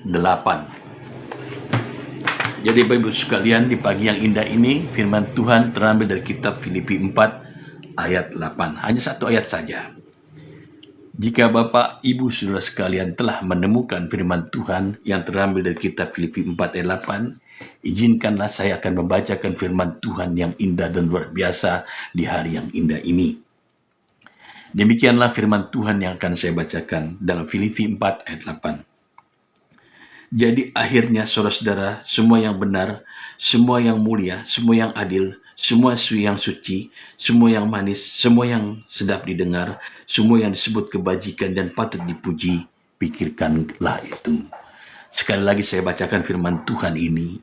8. Jadi Bapak Ibu sekalian, di pagi yang indah ini firman Tuhan terambil dari kitab Filipi 4 ayat 8. Hanya satu ayat saja. Jika Bapak Ibu Saudara sekalian telah menemukan firman Tuhan yang terambil dari kitab Filipi 4 ayat 8, izinkanlah saya akan membacakan firman Tuhan yang indah dan luar biasa di hari yang indah ini. Demikianlah firman Tuhan yang akan saya bacakan dalam Filipi 4 ayat 8. Jadi akhirnya saudara-saudara, semua yang benar, semua yang mulia, semua yang adil, semua yang suci, semua yang manis, semua yang sedap didengar, semua yang disebut kebajikan dan patut dipuji, pikirkanlah itu. Sekali lagi saya bacakan firman Tuhan ini.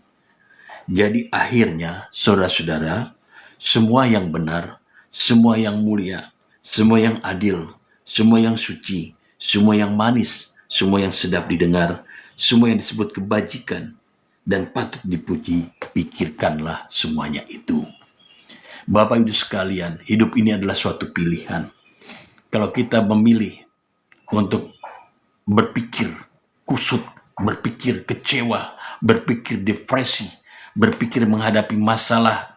Jadi akhirnya saudara-saudara, semua yang benar, semua yang mulia, semua yang adil, semua yang suci, semua yang manis, semua yang sedap didengar, semua yang disebut kebajikan dan patut dipuji, pikirkanlah semuanya itu. Bapak Ibu sekalian, hidup ini adalah suatu pilihan. Kalau kita memilih untuk berpikir kusut, berpikir kecewa, berpikir depresi, berpikir menghadapi masalah,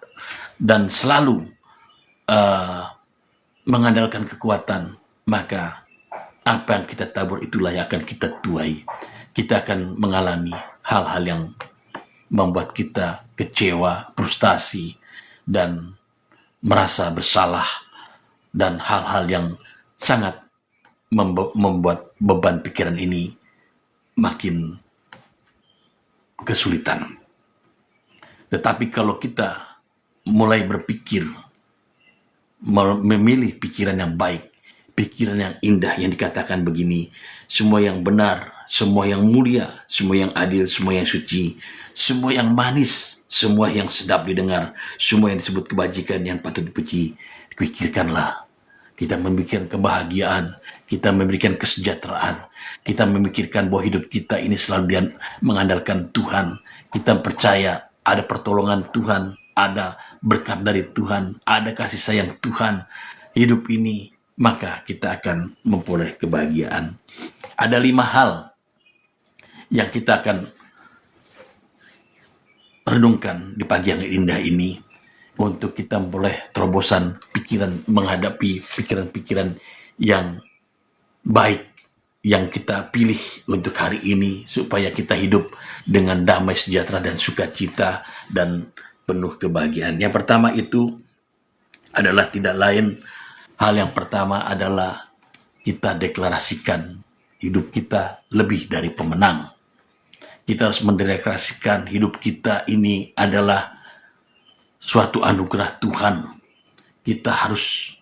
dan selalu mengandalkan kekuatan, maka apa yang kita tabur itulah yang akan kita tuai. Kita akan mengalami hal-hal yang membuat kita kecewa, frustasi, dan merasa bersalah, dan hal-hal yang sangat membuat beban pikiran ini makin kesulitan. Tetapi kalau kita mulai berpikir, memilih pikiran yang baik, pikiran yang indah yang dikatakan begini, semua yang benar, semua yang mulia, semua yang adil, semua yang suci, semua yang manis, semua yang sedap didengar, semua yang disebut kebajikan yang patut dipuji, pikirkanlah. Kita memikirkan kebahagiaan, kita memikirkan kesejahteraan, kita memikirkan bahwa hidup kita ini selalu mengandalkan Tuhan. Kita percaya ada pertolongan Tuhan, ada berkat dari Tuhan, ada kasih sayang Tuhan. Hidup ini, maka kita akan memperoleh kebahagiaan. Ada 5 hal yang kita akan renungkan di pagi yang indah ini untuk kita memperoleh terobosan pikiran, menghadapi pikiran-pikiran yang baik yang kita pilih untuk hari ini, supaya kita hidup dengan damai sejahtera dan sukacita dan penuh kebahagiaan. Yang pertama itu adalah tidak lain, hal yang pertama adalah kita deklarasikan hidup kita lebih dari pemenang. Kita harus mendeklarasikan hidup kita ini adalah suatu anugerah Tuhan. Kita harus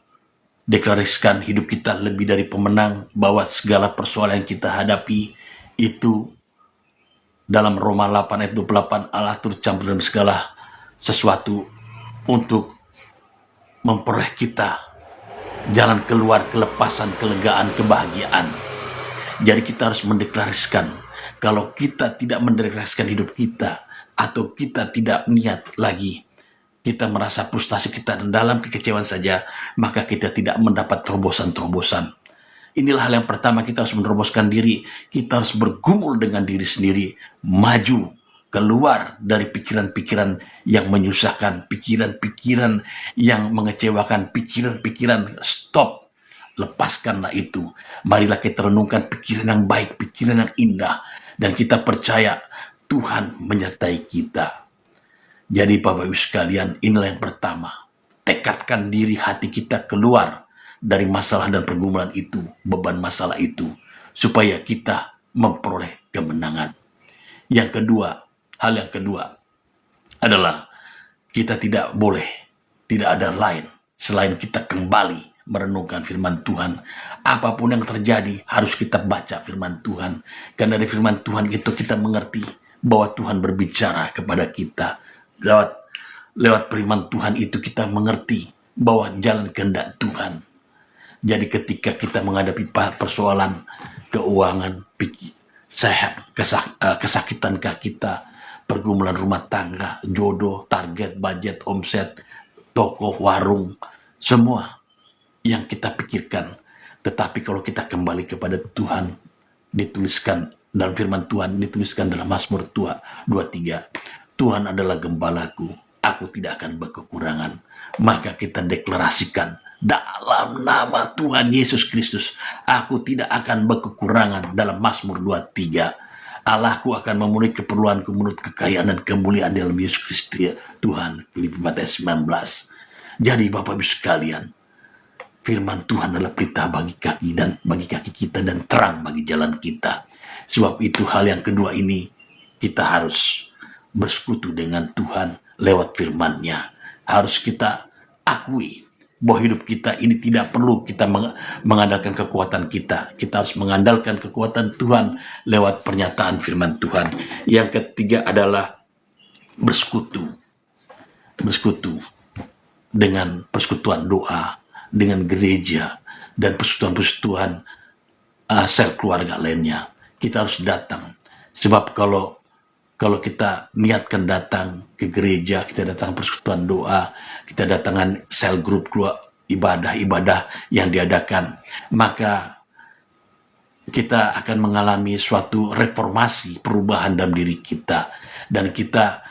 deklarasikan hidup kita lebih dari pemenang, bahwa segala persoalan yang kita hadapi itu dalam Roma 8 ayat 28, Allah turut campur dalam segala sesuatu untuk memperoleh kita jalan keluar, kelepasan, kelegaan, kebahagiaan. Jadi kita harus mendeklarasikan. Kalau kita tidak mendeklarasikan hidup kita, atau kita tidak niat lagi, kita merasa frustasi kita dalam kekecewaan saja, maka kita tidak mendapat terobosan-terobosan. Inilah hal yang pertama, kita harus meneroboskan diri. Kita harus bergumul dengan diri sendiri, maju, keluar dari pikiran-pikiran yang menyusahkan, pikiran-pikiran yang mengecewakan, pikiran-pikiran stop. Lepaskanlah itu. Marilah kita renungkan pikiran yang baik, pikiran yang indah. Dan kita percaya Tuhan menyertai kita. Jadi Bapak Ibu sekalian, inilah yang pertama. Tekadkan diri hati kita keluar dari masalah dan pergumulan itu, beban masalah itu, supaya kita memperoleh kemenangan. Yang kedua, hal yang kedua adalah kita tidak boleh, tidak ada lain selain kita kembali merenungkan firman Tuhan. Apapun yang terjadi harus kita baca firman Tuhan. Karena dari firman Tuhan itu kita mengerti bahwa Tuhan berbicara kepada kita. Lewat firman Tuhan itu kita mengerti bahwa jalan kehendak Tuhan. Jadi ketika kita menghadapi persoalan keuangan, kesakitankah kita, pergumulan rumah tangga, jodoh, target, budget, omset, toko, warung, semua yang kita pikirkan. Tetapi kalau kita kembali kepada Tuhan, dituliskan dalam firman Tuhan dituliskan dalam Mazmur 23, Tuhan adalah gembalaku, aku tidak akan berkekurangan. Maka kita deklarasikan dalam nama Tuhan Yesus Kristus, aku tidak akan berkekurangan dalam Mazmur 23. Allahku akan memenuhi keperluanku menurut kekayaan dan kemuliaan dalam Yesus Kristus Tuhan. Filipi 4 ayat 19. Jadi Bapak Ibu sekalian, firman Tuhan adalah pelita bagi kaki kita dan terang bagi jalan kita. Sebab itu hal yang kedua ini, kita harus bersekutu dengan Tuhan lewat firman-Nya. Harus kita akui bahwa hidup kita ini tidak perlu kita mengandalkan kekuatan kita. Kita harus mengandalkan kekuatan Tuhan lewat pernyataan firman Tuhan. Yang ketiga adalah bersekutu. Bersekutu dengan persekutuan doa, dengan gereja, dan persekutuan-persekutuan sel keluarga lainnya. Kita harus datang. Sebab kalau kita niatkan datang ke gereja, kita datang persekutuan doa, kita datangkan sel grup keluar ibadah-ibadah yang diadakan, maka kita akan mengalami suatu reformasi, perubahan dalam diri kita, dan kita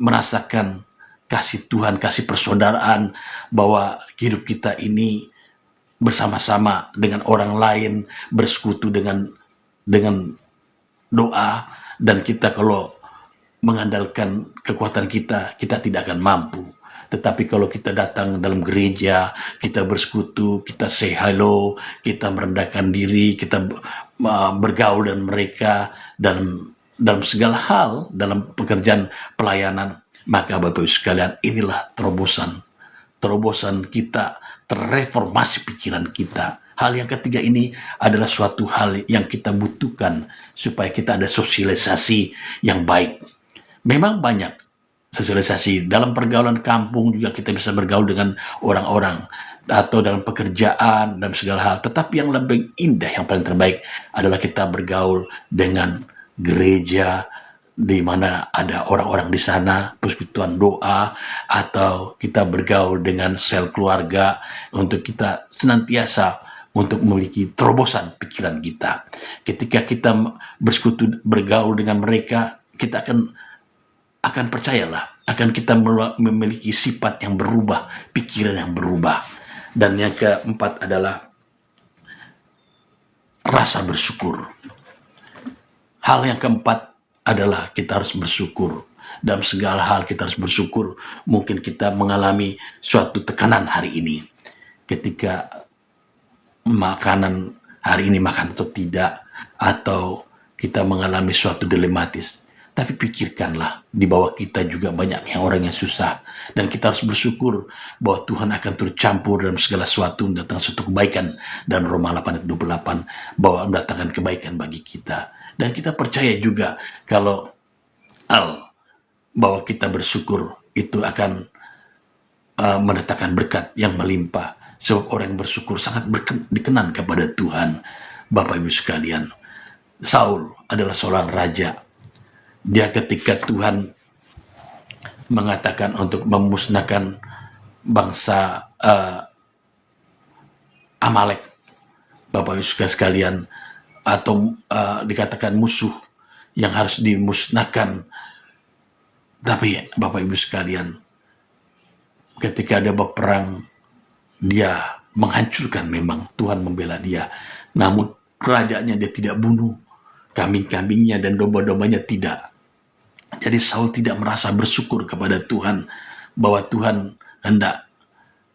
merasakan kasih Tuhan, kasih persaudaraan, bahwa hidup kita ini bersama-sama dengan orang lain, bersekutu dengan doa. Dan kita kalau mengandalkan kekuatan kita tidak akan mampu. Tetapi kalau kita datang dalam gereja, kita bersekutu, kita say hello, kita merendahkan diri, kita bergaul dengan mereka dalam segala hal, dalam pekerjaan pelayanan, maka Bapak Ibu sekalian, inilah terobosan kita, terreformasi pikiran kita. Hal yang ketiga ini adalah suatu hal yang kita butuhkan supaya kita ada sosialisasi yang baik. Memang banyak sosialisasi dalam pergaulan kampung, juga kita bisa bergaul dengan orang-orang, atau dalam pekerjaan, dalam segala hal. Tetapi yang lebih indah, yang paling terbaik adalah kita bergaul dengan gereja, di mana ada orang-orang di sana, persekutuan doa, atau kita bergaul dengan sel keluarga, untuk kita senantiasa untuk memiliki terobosan pikiran kita. Ketika kita bersekutu, bergaul dengan mereka, kita akan percayalah, akan kita memiliki sifat yang berubah, pikiran yang berubah. Dan yang keempat adalah rasa bersyukur. Hal yang keempat adalah kita harus bersyukur. Dalam segala hal kita harus bersyukur. Mungkin kita mengalami suatu tekanan hari ini, ketika makanan hari ini makan atau tidak, atau kita mengalami suatu dilematis. Tapi pikirkanlah, di bawah kita juga banyak orang yang susah, dan kita harus bersyukur bahwa Tuhan akan turut campur dalam segala sesuatu, mendatangkan suatu kebaikan. Dan Roma 8 ayat 28, bahwa mendatangkan kebaikan bagi kita. Dan kita percaya juga kalau bahwa kita bersyukur itu akan mendatangkan berkat yang melimpah. Sebab orang yang bersyukur sangat dikenan kepada Tuhan. Bapak Ibu sekalian, Saul adalah seorang raja. Dia ketika Tuhan mengatakan untuk memusnahkan bangsa Amalek, Bapak Ibu sekalian, atau dikatakan musuh yang harus dimusnahkan. Tapi Bapak Ibu sekalian, ketika ada berperang, dia menghancurkan, memang Tuhan membela dia. Namun kerajaannya dia tidak bunuh, kambing-kambingnya dan domba-dombanya tidak. Jadi Saul tidak merasa bersyukur kepada Tuhan, bahwa Tuhan hendak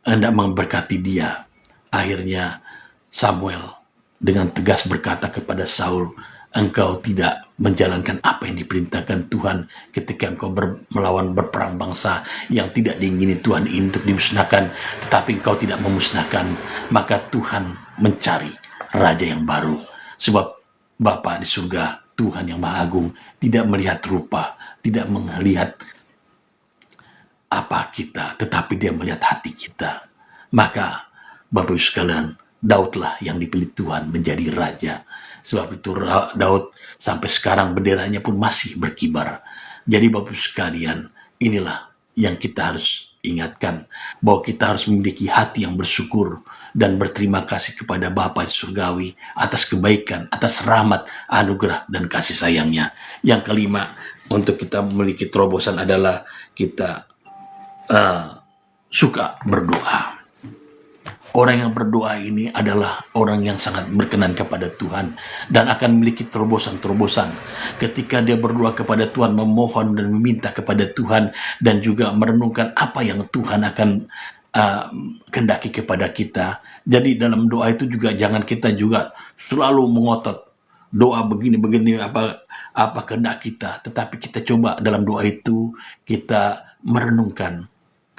memberkati dia. Akhirnya Samuel dengan tegas berkata kepada Saul, engkau tidak menjalankan apa yang diperintahkan Tuhan ketika engkau melawan berperang bangsa yang tidak diingini Tuhan ini untuk dimusnahkan, tetapi engkau tidak memusnahkan. Maka Tuhan mencari raja yang baru. Sebab Bapa di surga, Tuhan yang Maha Agung, tidak melihat rupa, tidak melihat apa kita, tetapi dia melihat hati kita. Maka Bapak Ibu sekalian, Daudlah yang dipilih Tuhan menjadi raja. Sebab itu Daud sampai sekarang benderanya pun masih berkibar. Jadi Bapak Ibu sekalian, inilah yang kita harus ingatkan bahwa kita harus memiliki hati yang bersyukur dan berterima kasih kepada Bapa di surgawi atas kebaikan, atas rahmat, anugerah, dan kasih sayangnya. Yang kelima, untuk kita memiliki terobosan adalah kita suka berdoa. Orang yang berdoa ini adalah orang yang sangat berkenan kepada Tuhan dan akan memiliki terobosan-terobosan. Ketika dia berdoa kepada Tuhan, memohon dan meminta kepada Tuhan, dan juga merenungkan apa yang Tuhan akan kehendaki kepada kita. Jadi dalam doa itu juga jangan kita juga selalu mengotot doa begini-begini apa kehendak kita, tetapi kita coba dalam doa itu kita merenungkan.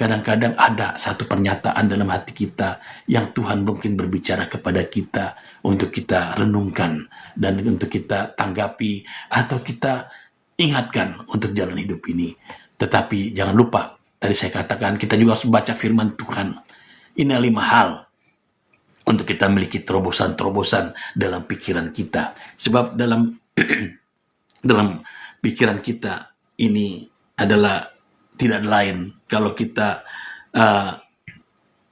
Kadang-kadang ada satu pernyataan dalam hati kita yang Tuhan mungkin berbicara kepada kita untuk kita renungkan dan untuk kita tanggapi atau kita ingatkan untuk jalan hidup ini. Tetapi jangan lupa, tadi saya katakan kita juga harus membaca firman Tuhan. Ini 5 hal untuk kita memiliki terobosan-terobosan dalam pikiran kita. Sebab dalam dalam pikiran kita ini adalah tidak lain kalau kita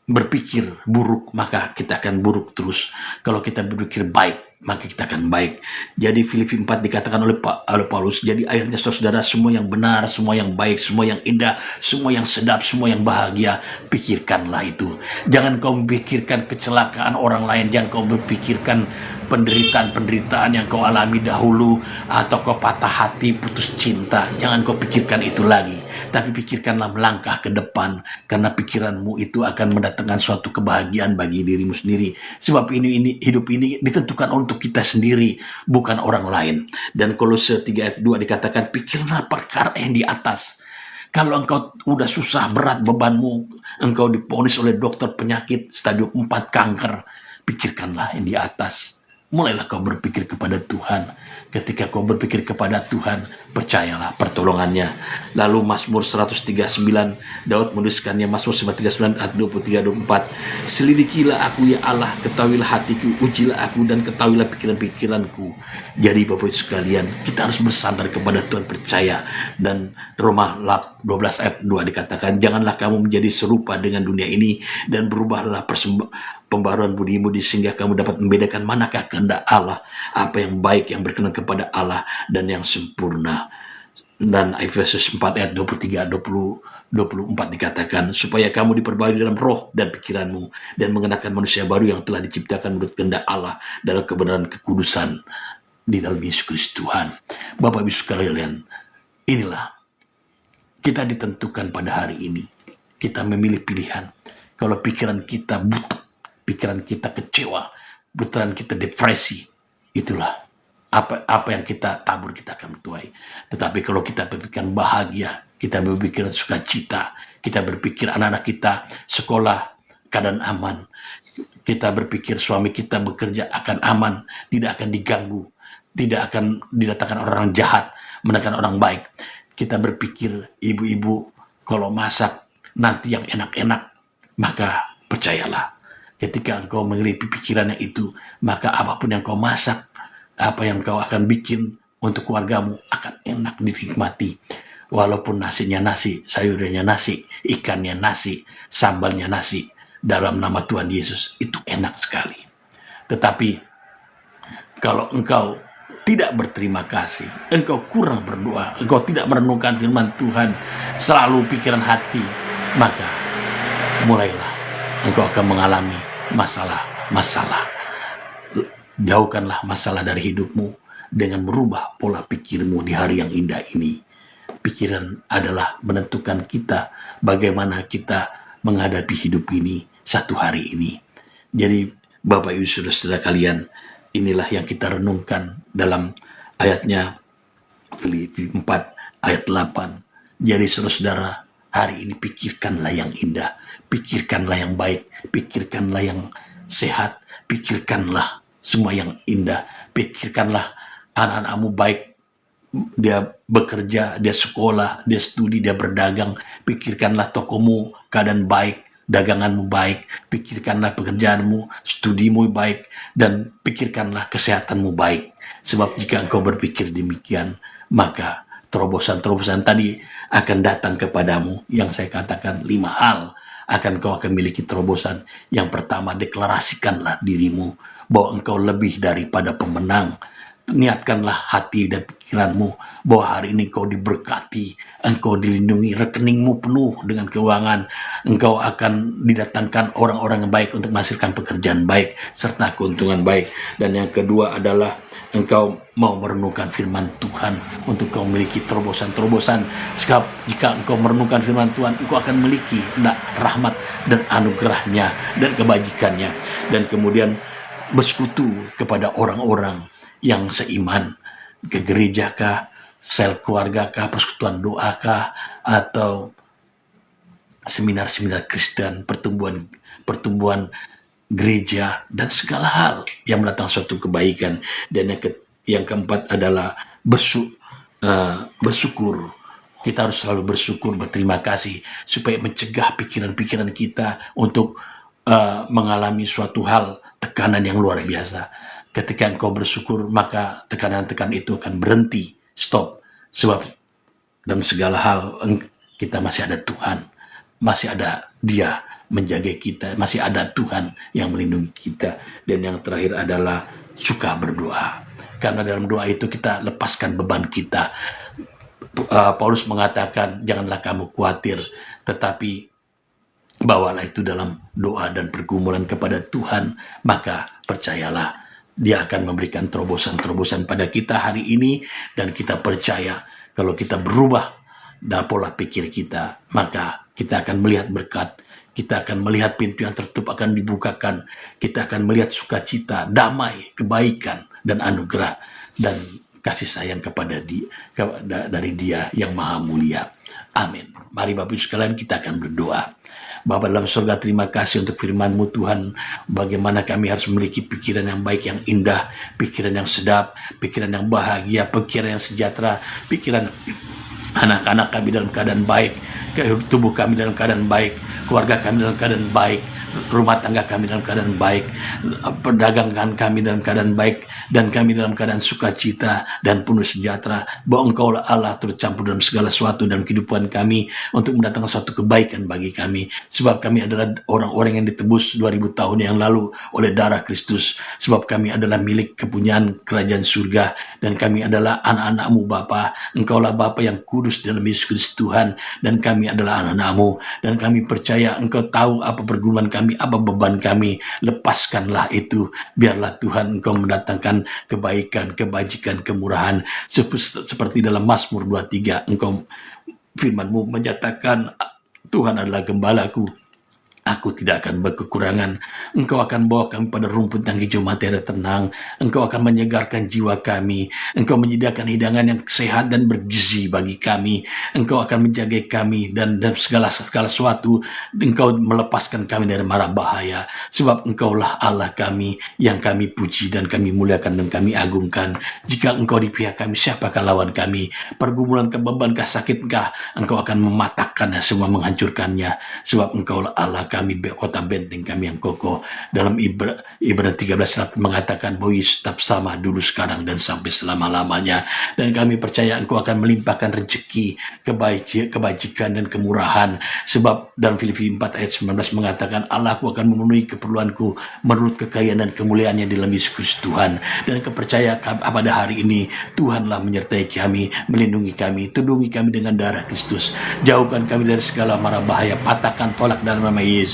berpikir buruk, maka kita akan buruk terus. Kalau kita berpikir baik, maka kita akan baik. Jadi Filipi 4 dikatakan oleh Paulus, jadi akhirnya saudara, semua yang benar, semua yang baik, semua yang indah, semua yang sedap, semua yang bahagia, pikirkanlah itu. Jangan kau memikirkan kecelakaan orang lain, jangan kau berpikirkan penderitaan-penderitaan yang kau alami dahulu, atau kau patah hati, putus cinta. Jangan kau pikirkan itu lagi, tapi pikirkanlah melangkah ke depan, karena pikiranmu itu akan mendatangkan suatu kebahagiaan bagi dirimu sendiri. Sebab ini hidup ini ditentukan untuk kita sendiri, bukan orang lain. Dan Kolose 3 ayat 2 dikatakan, pikirlah perkara yang di atas. Kalau engkau udah susah berat bebanmu, engkau diponis oleh dokter penyakit stadium 4 kanker, pikirkanlah yang di atas. Mulailah kau berpikir kepada Tuhan. Ketika kau berpikir kepada Tuhan, percayalah pertolongannya. Lalu Mazmur 139, Daud menuliskannya, Mazmur 139 ayat 23-24. Selidikilah aku ya Allah, ketahuilah hatiku, ujilah aku dan ketahuilah pikiran-pikiranku. Jadi Bapak Ibu sekalian, kita harus bersandar kepada Tuhan, percaya. Dan Roma 12 ayat 2 dikatakan, janganlah kamu menjadi serupa dengan dunia ini, dan berubahlah pembaruan budimu sehingga kamu dapat membedakan manakah kehendak Allah, apa yang baik, yang berkenan kepada Allah, dan yang sempurna. Dan Efesus 4 ayat 23-24 dikatakan, supaya kamu diperbarui dalam roh dan pikiranmu, dan mengenakan manusia baru yang telah diciptakan menurut kehendak Allah dalam kebenaran kekudusan di dalam Yesus Kristus Tuhan. Bapak Ibu sekalian, inilah kita ditentukan pada hari ini. Kita memilih pilihan. Kalau pikiran kita buta, pikiran kita kecewa, pikiran kita depresi, itulah apa yang kita tabur kita akan tuai. Tetapi kalau kita berpikiran bahagia, kita berpikiran sukacita, kita berpikir anak-anak kita sekolah keadaan aman, kita berpikir suami kita bekerja akan aman, tidak akan diganggu, tidak akan didatangkan orang jahat, menekan orang baik. Kita berpikir ibu-ibu kalau masak nanti yang enak-enak, maka percayalah, ketika engkau memiliki pikirannya itu, maka apapun yang kau masak, apa yang kau akan bikin untuk keluargamu akan enak dinikmati. Walaupun nasinya nasi, sayurnya nasi, ikannya nasi, sambalnya nasi, dalam nama Tuhan Yesus, itu enak sekali. Tetapi kalau engkau tidak berterima kasih, engkau kurang berdoa, engkau tidak merenungkan firman Tuhan, selalu pikiran hati, maka mulailah engkau akan mengalami masalah-masalah. Jauhkanlah masalah dari hidupmu dengan merubah pola pikirmu di hari yang indah ini. Pikiran adalah menentukan kita bagaimana kita menghadapi hidup ini satu hari ini. Jadi Bapak Ibu Saudara kalian, inilah yang kita renungkan dalam ayatnya Filipi 4 ayat 8. Jadi saudara, hari ini pikirkanlah yang indah, pikirkanlah yang baik, pikirkanlah yang sehat, pikirkanlah semua yang indah, pikirkanlah anak-anakmu baik, dia bekerja, dia sekolah, dia studi, dia berdagang, pikirkanlah tokomu keadaan baik, daganganmu baik, pikirkanlah pekerjaanmu, studimu baik, dan pikirkanlah kesehatanmu baik. Sebab jika engkau berpikir demikian, maka terobosan-terobosan tadi akan datang kepadamu. Yang saya katakan 5 hal kau akan miliki terobosan. Yang pertama, deklarasikanlah dirimu bahwa engkau lebih daripada pemenang. Niatkanlah hati dan pikiranmu bahwa hari ini engkau diberkati, engkau dilindungi, rekeningmu penuh dengan keuangan, engkau akan didatangkan orang-orang yang baik untuk menghasilkan pekerjaan baik serta keuntungan baik. Dan yang kedua adalah engkau mau merenungkan firman Tuhan untuk kau memiliki terobosan-terobosan. Sebab jika engkau merenungkan firman Tuhan, engkau akan memiliki rahmat dan anugerahnya dan kebajikannya. Dan kemudian bersekutu kepada orang-orang yang seiman, ke gereja kah, sel keluarga kah, persekutuan doa kah, atau seminar-seminar Kristen, pertumbuhan gereja, dan segala hal yang mendatangkan suatu kebaikan. Dan yang keempat adalah bersyukur. Kita harus selalu bersyukur, berterima kasih, supaya mencegah pikiran-pikiran kita untuk mengalami suatu hal tekanan yang luar biasa. Ketika engkau bersyukur, maka tekanan-tekanan itu akan berhenti, stop. Sebab dalam segala hal kita masih ada Tuhan, masih ada Dia menjaga kita, masih ada Tuhan yang melindungi kita. Dan yang terakhir adalah suka berdoa. Karena dalam doa itu kita lepaskan beban kita. Paulus mengatakan, janganlah kamu khawatir, tetapi bawalah itu dalam doa dan pergumulan kepada Tuhan. Maka percayalah, Dia akan memberikan terobosan-terobosan pada kita hari ini. Dan kita percaya kalau kita berubah dalam pola pikir kita, maka kita akan melihat berkat. Kita akan melihat pintu yang tertutup akan dibukakan. Kita akan melihat sukacita, damai, kebaikan, dan anugerah. Dan kasih sayang dari Dia yang maha mulia. Amin. Mari Bapak Ibu sekalian, kita akan berdoa. Bapa dalam surga, terima kasih untuk firman-Mu Tuhan. Bagaimana kami harus memiliki pikiran yang baik, yang indah, pikiran yang sedap, pikiran yang bahagia, pikiran yang sejahtera, pikiran anak-anak kami dalam keadaan baik, tubuh kami dalam keadaan baik, keluarga kami dalam keadaan baik, rumah tangga kami dalam keadaan baik, perdagangan kami dalam keadaan baik, dan kami dalam keadaan sukacita dan penuh sejahtera, bahwa Engkau lah Allah turut campur dalam segala sesuatu dalam kehidupan kami untuk mendatangkan suatu kebaikan bagi kami. Sebab kami adalah orang-orang yang ditebus 2000 tahun yang lalu oleh darah Kristus. Sebab kami adalah milik kepunyaan kerajaan surga, dan kami adalah anak-anak-Mu Bapa. Engkau lah Bapa yang kudus dalam Yesus Kristus Tuhan, dan kami adalah anak-anak-Mu, dan kami percaya Engkau tahu apa pergumulan kami, apa beban kami. Lepaskanlah itu, biarlah Tuhan Engkau mendatangkan kebaikan, kebajikan, kemurahan. Seperti dalam Mazmur 23, Engkau firman-Mu menyatakan, Tuhan adalah gembalaku, aku tidak akan berkekurangan. Engkau akan bawa kami pada rumput yang hijau materi tenang. Engkau akan menyegarkan jiwa kami. Engkau menyediakan hidangan yang sehat dan bergizi bagi kami. Engkau akan menjaga kami dan segala sesuatu. Engkau melepaskan kami dari mara bahaya. Sebab Engkaulah Allah kami yang kami puji dan kami muliakan dan kami agungkan. Jika Engkau di pihak kami, siapakah lawan kami? Pergumulan, kebebankah, sakitkah? Engkau akan mematahkannya semua, menghancurkannya. Sebab Engkaulah Allah kami, kota benteng kami yang kokoh. Dalam Ibrani 13 mengatakan bahwa Yesus tetap sama dulu, sekarang, dan sampai selama-lamanya. Dan kami percaya Engkau akan melimpahkan rezeki, kebajikan, dan kemurahan. Sebab dalam Filipi 4 ayat 19 mengatakan, Allahku akan memenuhi keperluanku menurut kekayaan dan kemuliaannya di dalam Yesus Kristus Tuhan. Dan kepercayaan pada hari ini, Tuhanlah menyertai kami, melindungi kami, tudungi kami dengan darah Kristus. Jauhkan kami dari segala mara bahaya, patahkan, tolak dalam nama Yesus.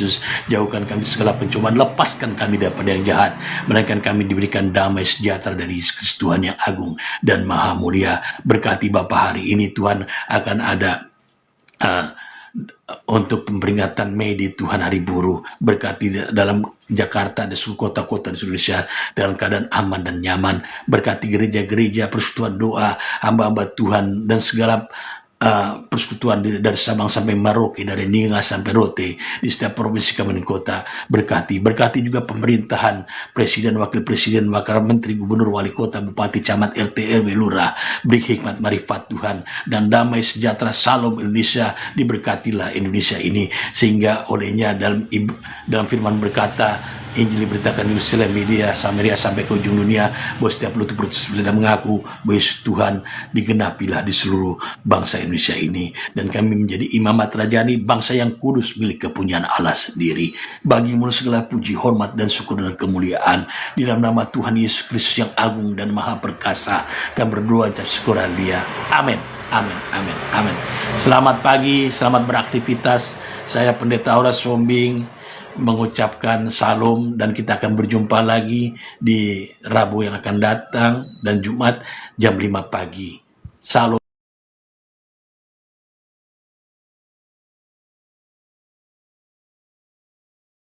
Jauhkan kami segala pencobaan, lepaskan kami daripada yang jahat, melainkan kami diberikan damai sejahtera dari Yesus Kristus Tuhan yang agung dan maha mulia. Berkati Bapa hari ini Tuhan, akan ada untuk peringatan Mei di Tuhan Hari Buruh. Berkati dalam Jakarta dan seluruh kota-kota di Indonesia dalam keadaan aman dan nyaman. Berkati gereja-gereja, persekutuan doa, hamba-hamba Tuhan, dan segala persekutuan dari Sabang sampai Merauke, dari Ninga sampai Rote, di setiap provinsi kabupaten kota. Berkati juga pemerintahan, presiden, wakil presiden, wakil menteri, gubernur, wali kota, bupati, camat, RT, RW, lurah. Beri hikmat marifat Tuhan dan damai sejahtera salam Indonesia. Diberkatilah Indonesia ini, sehingga olehnya dalam firman berkata, Injil diberitakan di Yerusalem, Media, Samaria sampai ke ujung dunia, bahwa setiap lutut bersebelah dan mengaku bahwa Yesus Tuhan, digenapilah di seluruh bangsa Indonesia ini. Dan kami menjadi imamat rajani, bangsa yang kudus milik kepunyaan Allah sendiri. Bagimu segala puji, hormat, dan syukur dan kemuliaan. Di dalam nama Tuhan Yesus Kristus yang agung dan maha perkasa, kami berdoa dan syukur Dia. Amin. Amin, amin, amin. Selamat pagi, selamat beraktivitas. Saya Pendeta Horas Sombing mengucapkan salam, dan kita akan berjumpa lagi di Rabu yang akan datang dan Jumat jam 5 pagi. Salam.